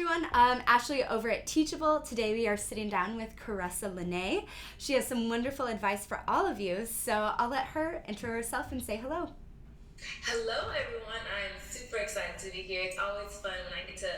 everyone. Ashley over at Teachable. Today we are sitting down with Caressa Lenae. She has some wonderful advice for all of you, so I'll let her intro herself and say hello. Hello, everyone. I'm super excited to be here. It's always fun when I get to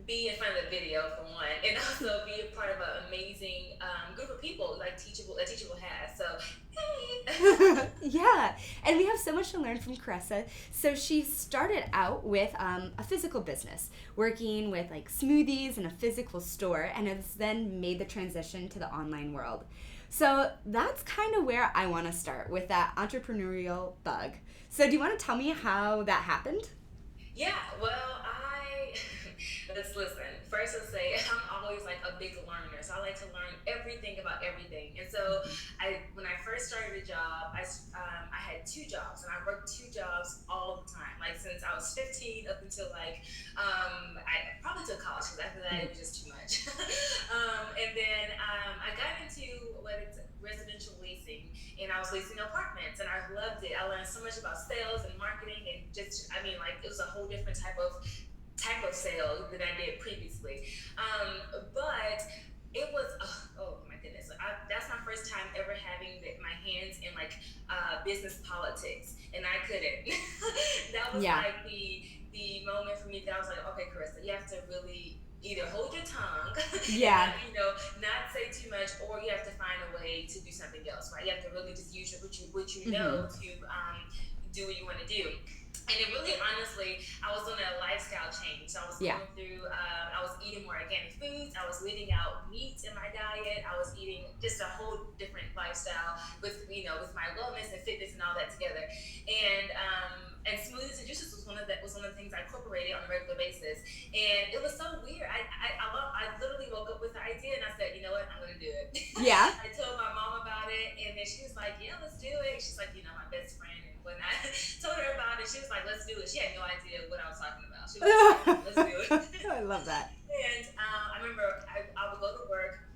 be in front of the video, for one, and also be a part of an amazing group of people like Teachable has. So, hey. Yeah, and we have so much to learn from Caressa. So she started out with a physical business, working with like smoothies in a physical store, and has then made the transition to the online world. So that's kind of where I want to start with that entrepreneurial bug. So do you want to tell me how that happened? Yeah, well, let's listen. First, let's say I'm always like a big learner, so I like to learn everything about everything. And so, when I first started a job, I had two jobs, and I worked two jobs all the time, like since I was 15 up until like I probably took college because after that it was just too much. And then I got into what it's residential leasing, and I was leasing apartments, and I loved it. I learned so much about sales and marketing, and just I mean, like it was a whole different type of sale than I did previously. But it was oh my goodness, that's my first time ever having my hands in like business politics, and I couldn't. That was Yeah. like the moment for me that I was like, okay, Caressa, you have to really either hold your tongue and Yeah. not say too much, or you have to find a way to do something else, right? You have to really just use what you Mm-hmm. know to do what you want to do. And it really, honestly, I was doing a lifestyle change. So I was Yeah. going through, I was eating more organic foods. I was leaving out meat in my diet. I was eating just a whole different lifestyle with my wellness and fitness and all that together. And smoothies and juices was one of the things I incorporated on a regular basis. And it was so weird. I literally woke up with the idea and I said, you know what, I'm gonna do it. Yeah. I told my mom about it, and then she was like, yeah, let's do it. She's like, my best friend. And when I told her about it, she was like, let's do it. She had no idea what I was talking about. She was like, yeah, let's do it. I love that. And I remember I would go to work.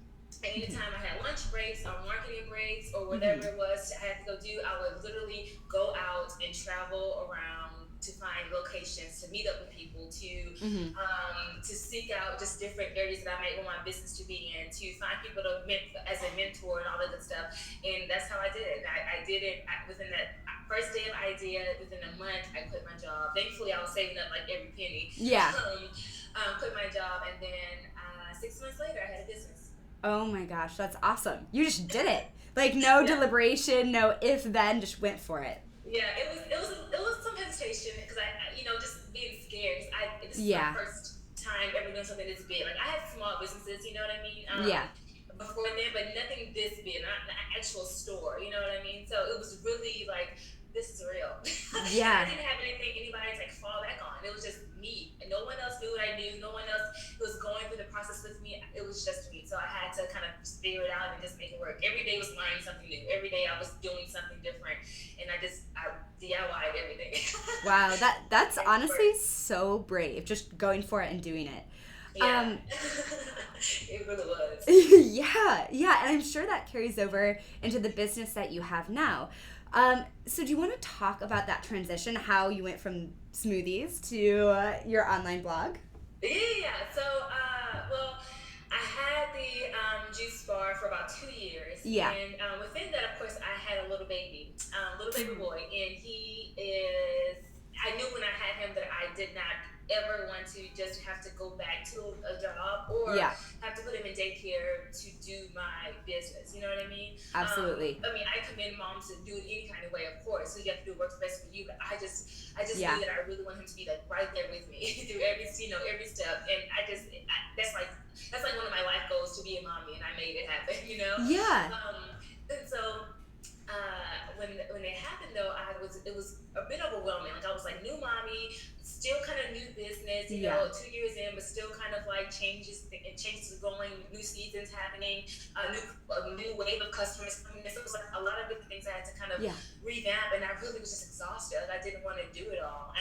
And anytime I had lunch breaks or marketing breaks or whatever Mm-hmm. it was I had to go do, I would literally go out and travel around to find locations, to meet up with people, Mm-hmm. to seek out just different areas that I might want my business to be in, to find people as a mentor and all that good stuff. And that's how I did it. I did it within that first day of idea. Within a month, I quit my job. Thankfully, I was saving up like every penny. Yeah. Quit my job, and then 6 months later, I had a business. Oh my gosh, that's awesome. You just did it. Like no Yeah. deliberation, no if then, just went for it. Yeah, it was some hesitation because just being scared. 'Cause this is my Yeah. first time ever doing something this big. Like I had small businesses, you know what I mean, Yeah. before then, but nothing this big, not an actual store, you know what I mean. So it was really like this is real, and I Yeah. didn't have anything anybody to like fall back on. It was just me, and no one else knew what I knew. No one else was going through the process with me. It was just me, so I had to kind of just figure it out and just make it work. Every day was learning something new. Every day I was doing something different, and I DIY'd everything. Wow, that's Make it honestly work. so brave, just going for it and doing it. Yeah, Um it really was. yeah, yeah, and I'm sure that carries over into the business that you have now. So do you want to talk about that transition, how you went from smoothies to your online blog? Yeah. So, well, I had the juice bar for about 2 years, Yeah. and within that, of course, I had a little baby boy, and he is. I knew when I had him that I did not ever want to just have to go back to a job or Yeah, have to put him in daycare to do my business. You know what I mean? absolutely. I mean, I commend moms to do it any kind of way, of course. So you have to do what works best for you. But I just Yeah. knew that I really want him to be like right there with me through every step. And that's like one of my life goals to be a mommy, and I made it happen. Yeah. And so when it happened though, it was a bit overwhelming. Like I was like new mommy, still kind of new business, Yeah. 2 years in, but still kind of like changes are going, new seasons happening, a new wave of customers coming in. So it was like a lot of different things I had to kind of Yeah. revamp, and I really was just exhausted. Like I didn't want to do it all.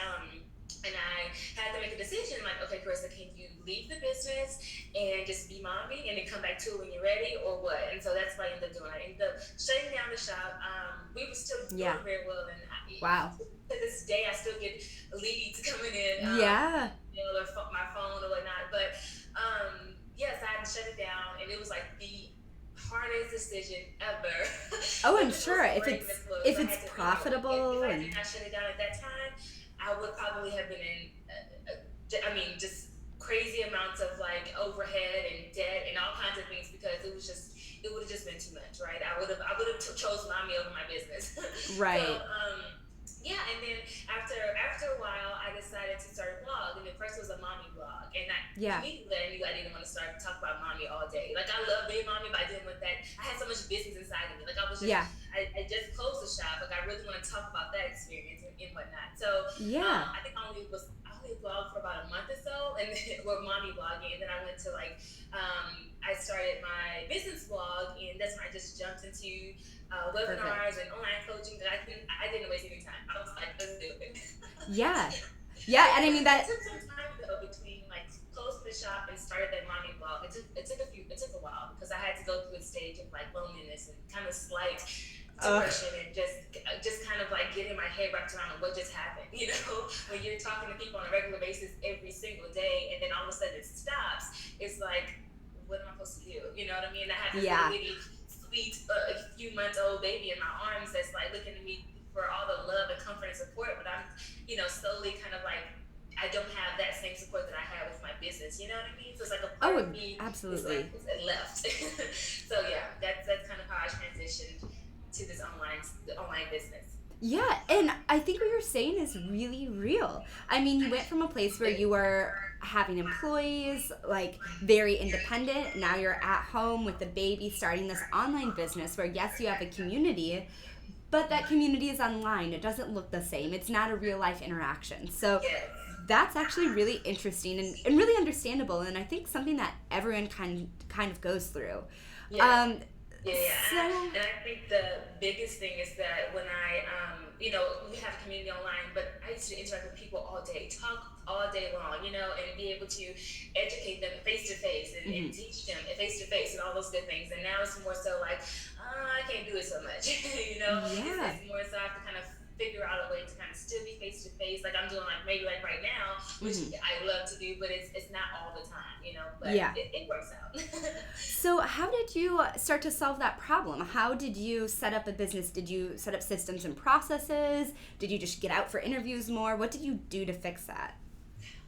And I had to make a decision like, okay, Caressa, can you leave the business and just be mommy and then come back to it when you're ready, or what? And so that's what I ended up doing. I ended up shutting down the shop. We were still Yeah. doing very well, and Wow. to this day, I still get leads coming in, Yeah. or my phone or whatnot. But hardest decision ever. Oh, But I'm the sure most brave as well. if So I it's had to, profitable if I and did not shut it down at that time, I would probably have been in, just crazy amounts of like overhead and debt and all kinds of things because it would have just been too much, right? I would have chose mommy over my business. So right. yeah, and then after a while, I decided to start a blog, and at first it was a mommy blog, and Yeah. immediately I knew I didn't want to start talk about mommy all day. Like I love being mommy, but I didn't want that. I had so much business inside of me. Like Yeah. I just closed the shop. Like I really want to talk about that experience and whatnot. So Yeah. I think I only blogged for about a month or so, and then we're mommy blogging, and then I went to I started my business blog, and that's when I just jumped into webinars Perfect. and online coaching. That I didn't waste any time. I was like, let's do it. Yeah. Yeah, and I mean It that. took some time though between like closing the shop and started that mommy blog. It took a while because I had to go through a stage of like loneliness and kind of slight Ugh. depression and just kind of like getting my head wrapped around what just happened. When you're talking to people on a regular basis every single day and then all of a sudden it stops, it's like, what am I supposed to do? You know what I mean? I have this little Yeah. bitty, sweet, a few months old baby in my arms that's like looking at me for all the love and comfort and support, but I'm, slowly kind of like I don't have that same support that I had with my business. You know what I mean? So it's like a part Oh, of me is like absolutely. left. So yeah, that's kind of how I transitioned to this online business. Yeah, and I think what you're saying is really real. I mean, you went from a place where you were having employees, like very independent. Now you're at home with the baby, starting this online business where, yes, you have a community, but that community is online. It doesn't look the same. It's not a real life interaction. So Yes. that's actually really interesting and really understandable. And I think something that everyone kind of goes through. Yeah. Um, Yeah, so, and I think the biggest thing is that when we have community online, but I used to interact with people all day, talk all day long, and be able to educate them face to face and mhm. teach them face to face and all those good things. And now it's more so like, I can't do it so much, Yeah. it's more so I have to kind of figure out a way to kind of still be face to face, like I'm doing like maybe like right now, which Hmm. I love to do, but it's not all the time, but Yeah. it works out. So, how did you start to solve that problem? How did you set up a business? Did you set up systems and processes? Did you just get out for interviews more? What did you do to fix that?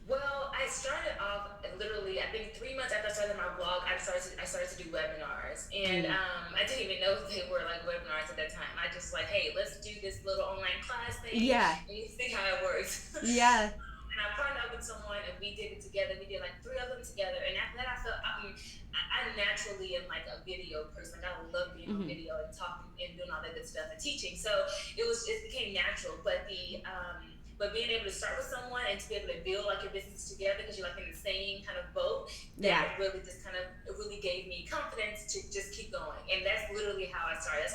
Well, I started off literally, I think 3 months after I started my blog, I started to do webinars. And Mm. I didn't even know they were like webinars at that time. I just like, hey, let's do this little online class thing Yeah. and you see how it works. Yeah. And I partnered up with someone and we did it together. We did like three of them together. And after that, I naturally am like a video person. Like I love being on Hmm. video and talking and doing all that good stuff and teaching. So it became natural. But being able to start with someone and to be able to build like your business together because you're like in the same kind of boat, Yeah. that really just kind of it really gave me confidence to just keep going. And that's literally how I started.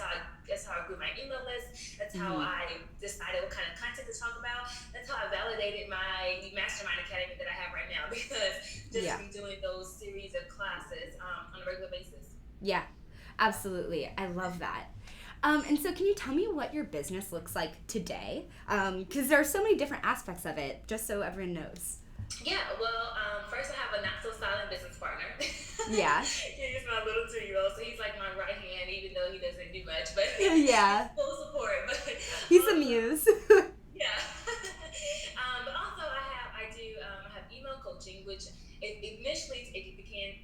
That's how I grew my email list. That's how Hmm. I decided what kind of content to talk about. That's how I validated my mastermind academy that I have right now because just Yeah. from doing those series of classes on a regular basis. Yeah. Absolutely. I love that. And so, can you tell me what your business looks like today? Because there are so many different aspects of it, just so everyone knows. Yeah, well, first I have a not so silent business partner. Yeah. He's my little 2-year-old, so he's like my right hand, even though he doesn't do much, but Yeah. he's full support. But He's a also, muse. yeah. But also I have email coaching, which initially it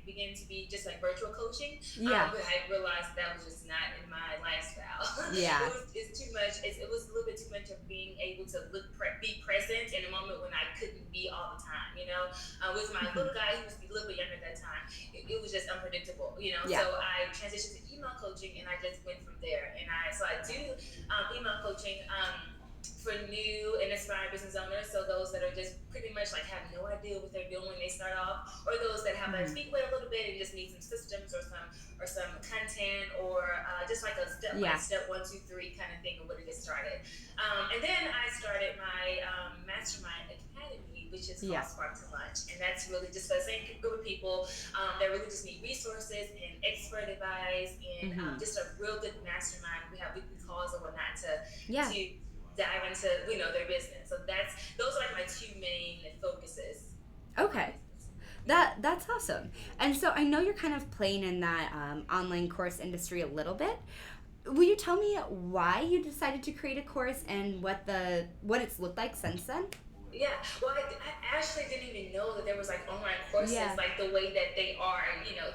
began to be just like virtual coaching. Yeah. But I realized that was just not in my lifestyle. Yeah. It's too much. It was a little bit too much of being able to be present in a moment when I couldn't be all the time. With my Hmm. little guy, he was a little bit younger at that time. It was just unpredictable. Yeah. So I transitioned to email coaching, and I just went from there. And I do email coaching. For new and aspiring business owners, so those that are just pretty much like have no idea what they're doing when they start off, or those that have their Hmm. feet wet a little bit and just need some systems or some content or just like a step by Yeah. step 1, 2, 3 kind of thing of where to get started. And then I started my mastermind academy, which is called Yeah. Spark to Lunch, and that's really just for the same group of people that really just need resources and expert advice and Hmm. just a real good mastermind. We have weekly calls and whatnot Yeah. to dive into their business. So those are like my two main focuses on my Okay. business. That's awesome. And so I know you're kind of playing in that online course industry a little bit. Will you tell me why you decided to create a course and what it's looked like since then? Yeah, well, I actually didn't even know that there was like online courses Yeah. like the way that they are,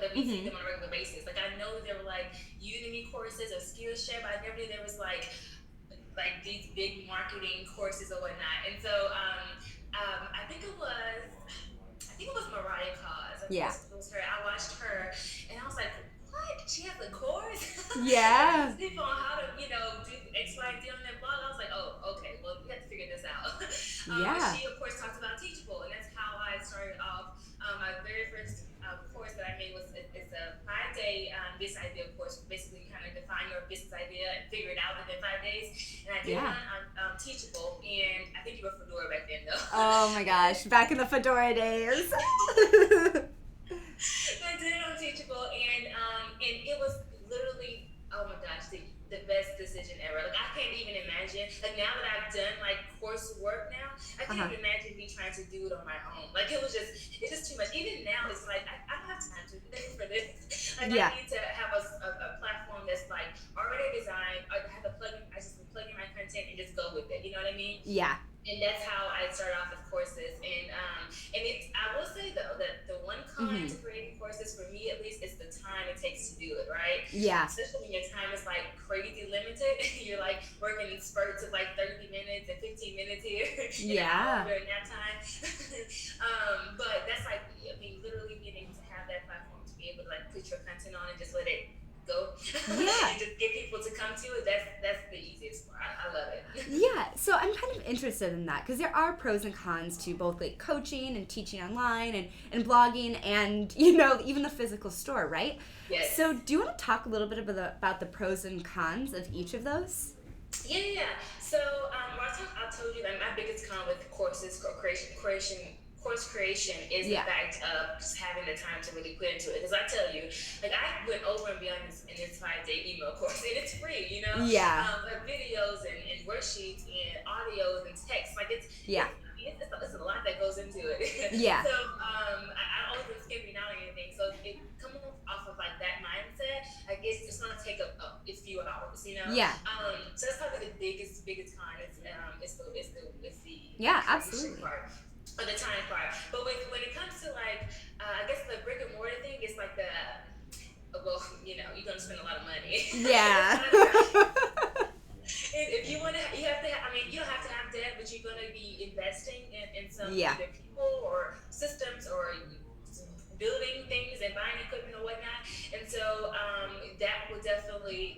that we see Mhm. them on a regular basis. Like I know that there were like Udemy courses or Skillshare, but I never knew there was like these big marketing courses or whatnot. And so I think it was Mariah Cause. I think Yeah. it was her. I watched her, and I was like, "What? She has a course?" I Yeah. just people on how to, do X, Y, Z on that blog. I was like, "Oh, okay. Well, we have to figure this out." Yeah. She, of course, talks about Teachable, and that's how I started off. My very first course that I made it's a 5 day business idea course. Basically, you kind of define your business idea and figure it out within 5 days. And I did it Yeah. on Teachable, and I think you were Fedora back then, though. Oh my gosh, back in the Fedora days. I did it on Teachable, and it was literally, oh my gosh, the best decision ever. Like I can't even imagine. Like now that I've done like coursework now, I can't even imagine me trying to do it on my own. Like it's just too much. Even now, it's like I don't have time to for this. Like Yeah. I need to have a platform that's like already designed. I have a plugin. I just plug in my content and just go with it. You know what I mean? Yeah. And that's how I started off with courses. And it's I will say though that the one con to creating courses for me at least is the time it takes to do it, right? Yeah. Especially when your time is like crazy limited. You're like working in spurts of like 30 minutes and 15 minutes here. Yeah. During that time. But that's like literally being able to have that platform to be able to like put your content on and just let it go. Yeah. And just get people to come to it. That's the easiest part. I love it. Yeah, so I'm kind of interested in that because there are pros and cons to both like coaching and teaching online and blogging and even the physical store, right? Yes. So do you want to talk a little bit about the pros and cons of each of those? Yeah. So I told you that my biggest con with courses course creation is the fact of just having the time to really put into it. Because I tell you, like I went over and beyond in this 5 day email course, and it's free, Yeah. Videos and worksheets and audios and text, like it's a lot that goes into it. Yeah. So I don't even skipping out or anything. So it coming off of like that mindset, I guess it's gonna take a few hours, Yeah. So that's probably the biggest con is the Yeah, creation absolutely. part. Or the time part. But when it comes to like, I guess the brick and mortar thing is like well, you're gonna spend a lot of money. Yeah. If you want to, you have to. You don't have to have debt, but you're gonna be investing in some either people or systems or building things and buying equipment or whatnot. And so that would definitely,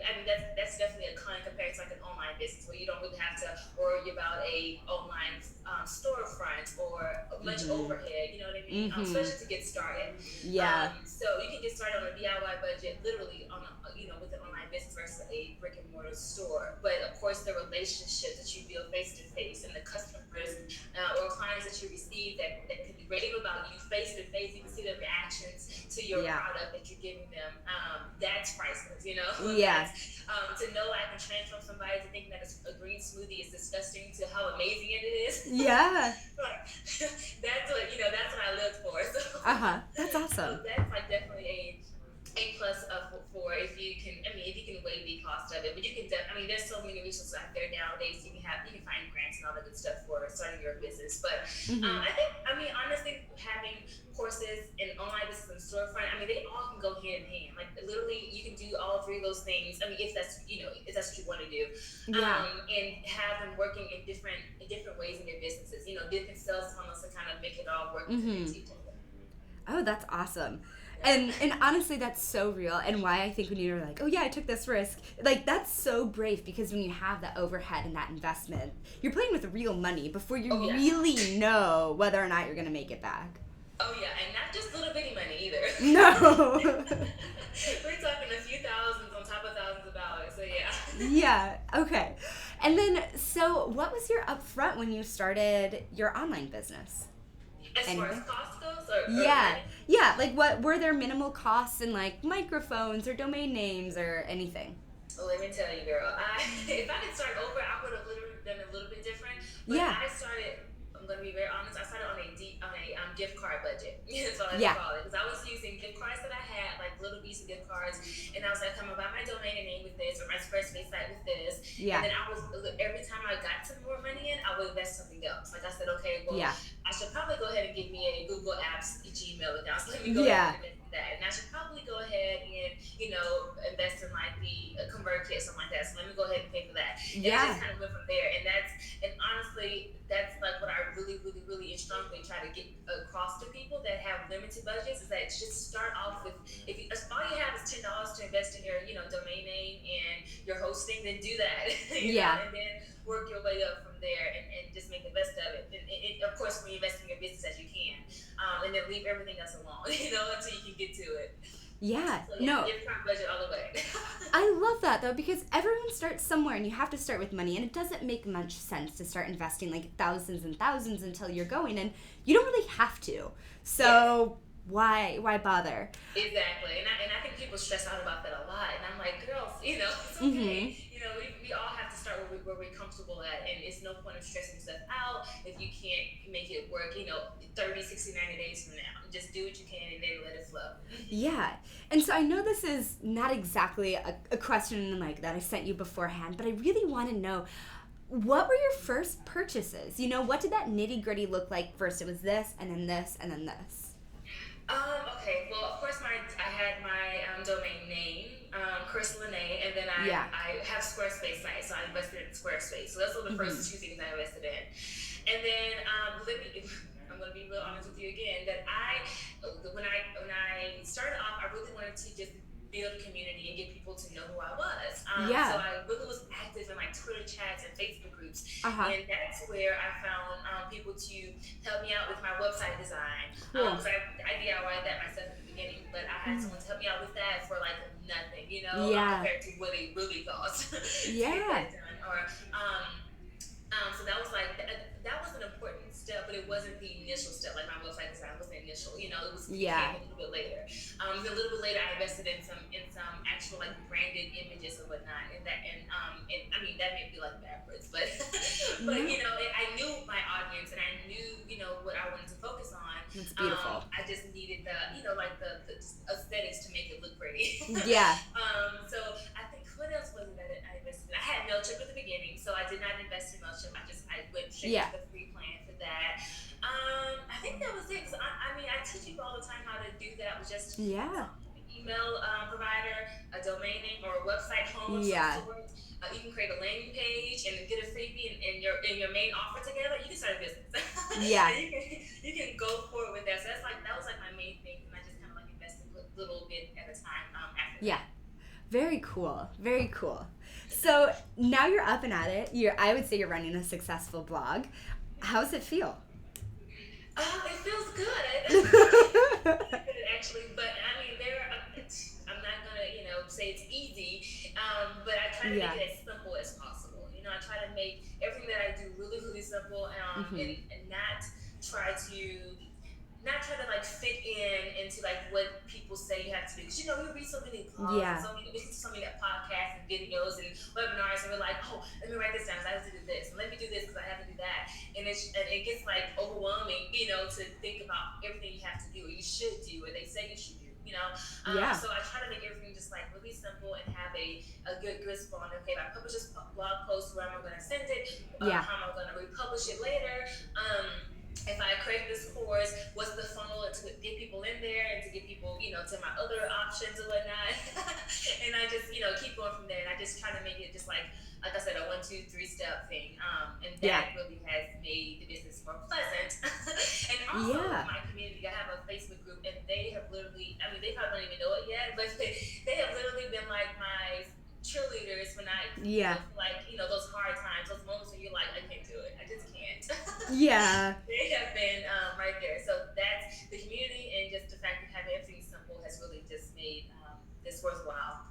that's definitely a con compared to like an online business where you don't really have to worry about a online storefront or much overhead, you know what I mean? Especially to get started. Yeah. So you can get started on a DIY budget literally on with an online business versus a brick and mortar store. But of course the relationship that you build face to face and the customers or clients that you receive that can be rave about you face to face, you can see their reactions to your product that you're giving them. That's priceless, Yeah. To know I can transform somebody to thinking that a green smoothie is disgusting to how amazing it is. Yeah. That's what I look for. So, that's awesome. So that's like definitely a plus for if you can weigh the cost of it, but you can there's so many resources out there nowadays. You can find grants and all that good stuff for starting your business. But I think honestly having courses in online business and storefront, they all can go hand in hand. Like literally you can do all three of those things. If that's what you want to do. And have them working in different ways in your businesses, different sales funnels to kind of make it all work into people. Oh, that's awesome. And honestly, that's so real. And why I think when you're like, oh yeah, I took this risk, like that's so brave because when you have that overhead and that investment, you're playing with real money before you really know whether or not you're gonna make it back. Oh yeah, and not just little bitty money either. No. We're talking a few thousands on top of thousands of dollars. So yeah. Yeah. Okay. And then, so what was your upfront when you started your online business? As far as cost goes, or like what were there minimal costs in like microphones or domain names or anything? Well, let me tell you, girl. If I could start over, I would have literally done a little bit different. But I started. I'm gonna be very honest. I started on a gift card budget. That's what I like to Yeah. call it. Because I was using gift cards that I had, like little Visa gift cards, and I was like, I'm gonna buy my domain name with this or my Squarespace site with this. And Yeah. then every time I got some more money in, I would invest something else. Like I said, okay, well, Yeah. I should probably go ahead and give me a Google Apps Gmail account. So let me go Yeah. ahead and invest in that. And I should probably go ahead and, invest in like the ConvertKit, something like that. So let me go ahead and pay for that. And I Yeah. just kind of went from there. And honestly, that's like what I really, really, really strongly try to get across to people that have limited budgets is that just start off with, if all you have is $10 to invest in your, domain name and your hosting, then do that. And then work your way up from there and just make the best of it. And of course, when you invest in your business as you can, and then leave everything else alone, until you can get to it. Yeah. So, No. Give your budget all the way. I love that though, because everyone starts somewhere and you have to start with money, and it doesn't make much sense to start investing like thousands and thousands until you're going, and you don't really have to. So why bother? Exactly. And I think people stress out about that a lot, and I'm like, girls, it's okay. We all have to start where we're comfortable at, and it's no point of stressing stuff out if you can't make it work, 30, 60, 90 days from now. Just do what you can and then let it flow. Yeah. And so I know this is not exactly a question like that I sent you beforehand, but I really want to know, what were your first purchases? What did that nitty gritty look like? First it was this, and then this, and then this. Okay. Well, of course, I had my domain name, Caressa Lenae, and then I have Squarespace sites, so I invested in Squarespace. So those were the first two things I invested in. And then I'm going to be real honest with you again, that when I started off, I really wanted to just build a community and get people to know who I was. So I really was active in like Twitter chats and Facebook groups. And that's where I found people to help me out with my website design. Cool. So I DIY'd that myself at the beginning, but I had someone to help me out with that for like nothing, compared to what it really cost. To get that done. So that was like, that was an important step, but it wasn't the initial step. Like my website design was the initial, it came a little bit later. A little bit later, I invested in some actual like branded images and whatnot, and I mean that may be like backwards, but I knew my audience and I knew what I wanted to focus on. It's beautiful. I just needed the the aesthetics to make it look pretty. Yeah. So I think what else was it that I invested in? I had MailChimp at the beginning, so I did not invest in MailChimp. I went straight to the free plan for that. I think that was it. So I teach people all the time how to do that with just email provider, a domain name, or a website home of some sort. You can create a landing page and get a freebie and your main offer together. You can start a business. You can go forward with that. So that was like my main thing, and I just kind of like invested a little bit at a time after that. Very cool. Very cool. So now you're up and at it. I would say you're running a successful blog. How's it feel? It feels good. Actually, but I mean, I'm not gonna, say it's easy, but I try to make it as simple as possible. I try to make everything that I do really, really simple, and not try to like fit into like what people say you have to do. Because we read so many blogs, we listen to so many podcasts and videos and webinars, and we're like, oh, let me write this down because I have to do this, and let me do this because I have to do that, and it gets like overwhelming, to think about everything you have to do or you should do or they say you should do. So I try to make everything just like really simple and have a good grasp on, okay, if I publish this blog post, where am I going to send it? How am I going to republish it later? If I create this course, what's the funnel to get people in there and to get people, to my other options and whatnot. And I just, keep going from there. And I just try to make it just like I said, a 1, 2, 3 step thing. And that really has made the business more pleasant. And also my community, I have a Facebook group, and they have literally, they probably don't even know it yet, but they have literally been like my cheerleaders when I those hard times, those moments when you're like, I can't do it, I just can't. They have been right there. So that's the community, and just the fact of having everything simple has really just made this worthwhile.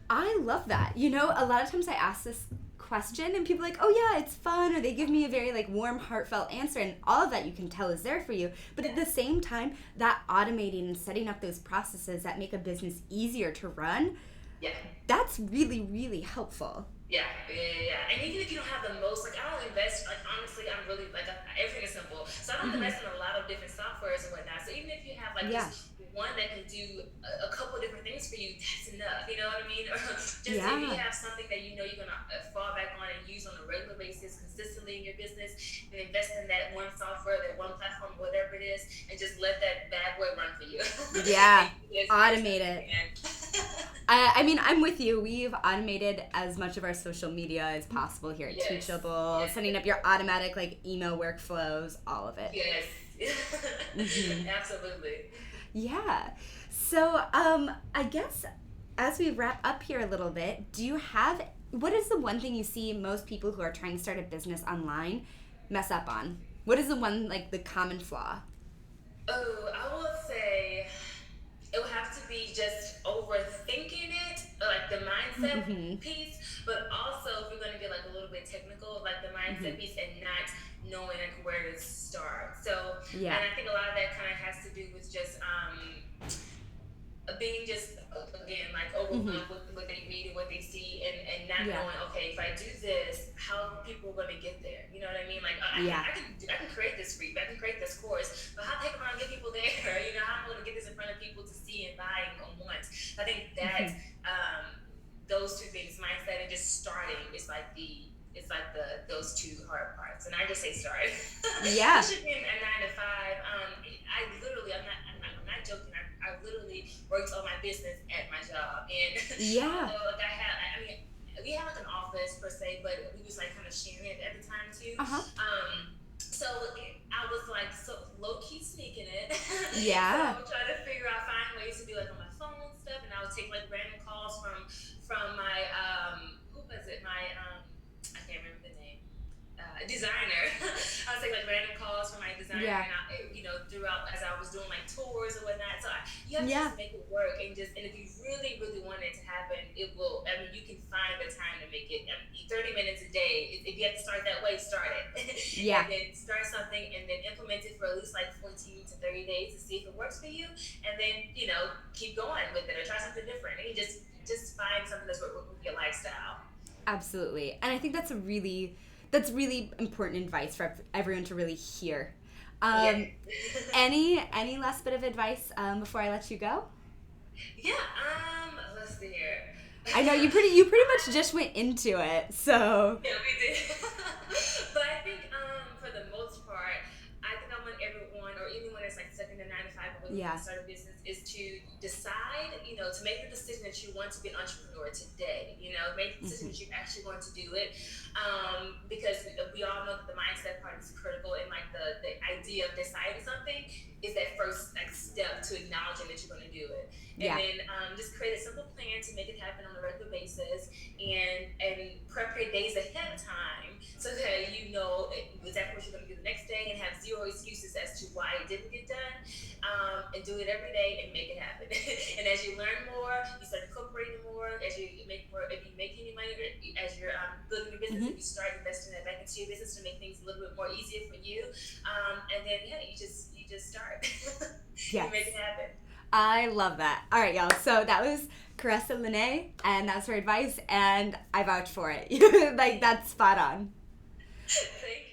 I love that. A lot of times I ask this question and people are like, oh yeah, it's fun, or they give me a very like warm, heartfelt answer, and all of that you can tell is there for you. But at the same time, that automating and setting up those processes that make a business easier to run, that's really, really helpful. And even if you don't have the most, like I don't invest, like honestly, I'm really like everything is simple. So I don't Mm-hmm. invest in a lot of different softwares and whatnot. So even if you have like Yeah. just one that can do a couple different things for you, that's enough. You know what I mean? Or just if you Yeah. have something that you know you're gonna fall back on and use on a regular basis consistently in your business, and invest in that one software, that one platform, whatever it is, and just let that bad boy run for you. Yeah. And you as fast as Automate you it. can. I mean, I'm with you. We've automated as much of our social media as possible here at Yes. Teachable, Yes. setting up your automatic like email workflows, all of it. Yes. Hmm. Absolutely. Yeah. So, I guess as we wrap up here a little bit, do you have what is the one thing you see most people who are trying to start a business online mess up on? What is the one like the common flaw? Oh, I would say it would have to be just overthinking it, like the mindset Mm-hmm. piece, but also if we're going to get like a little bit technical, like the Mm-hmm. mindset piece and not knowing like where to start. So, Yeah. and I think a lot of that kind of has to do with just being just again like Mm-hmm. overwhelmed with what they read and what they see, and not Yeah. knowing, okay, if I do this, how are people going to get there? You know what I mean? Like Yeah. I can create this free, I can create this course, but how the heck am I going to get people there? You know, how am I going to get this in front of people to see and buy and want? I think that Mm-hmm. those two things, mindset and just starting, is like the those two hard parts. And I just say start. Yeah. Especially being a 9 to 5. I literally, I'm not joking. I literally worked on my business at my job, and Yeah. although like I mean, we had like an office per se, but we was like kind of sharing it at the time too. Uh-huh. So I was like so low key sneaking it. So I Yeah. would try to find ways to do like on my phone stuff, and I would take like random calls from my who was it? My I can't remember the name. Designer. I was taking like random calls from my designer, Yeah. and throughout as I was doing like tours or whatnot. So you have to Yeah. just make it work, and if you really, really want it to happen, it will. I mean, you can find the time to make it. I mean, 30 minutes a day. If you have to start that way, start it, Yeah. and then start something, and then implement it for at least like 14 to 30 days to see if it works for you, and then keep going with it or try something different, and you just find something that's work with your lifestyle. Absolutely. And I think that's really important advice for everyone to really hear. Yeah. Any last bit of advice before I let you go? Yeah. Let's see here. I know you pretty much just went into it. So, Yeah, we did. But I think for the most part, I think I want everyone, or anyone that's like stuck in the 9 to 5 and looking yeah. to start a business, is to decide, to make the decision that you want to be an entrepreneur today. Make the decision Mhm. that you're actually going to do it. Because we all know that the mindset part is critical, and like the idea of deciding something is that first like step to acknowledging that you're going to do it, and Yeah. then just create a simple plan to make it happen on a regular basis, and prep your days ahead of time so that you know exactly what you're going to do the next day and have zero excuses as to why it didn't get done. And do it every day and make it happen. And as you learn more, you start incorporating more. As you make more, if you make any money, as you're building your business, Mhm. if you start investing that back into your business to make things a little bit more easier for you, and then you just start. You Yes. make it happen. I love that. All right, y'all. So that was Caressa Lenae, and that's her advice, and I vouch for it. Like, that's spot on. Thank you.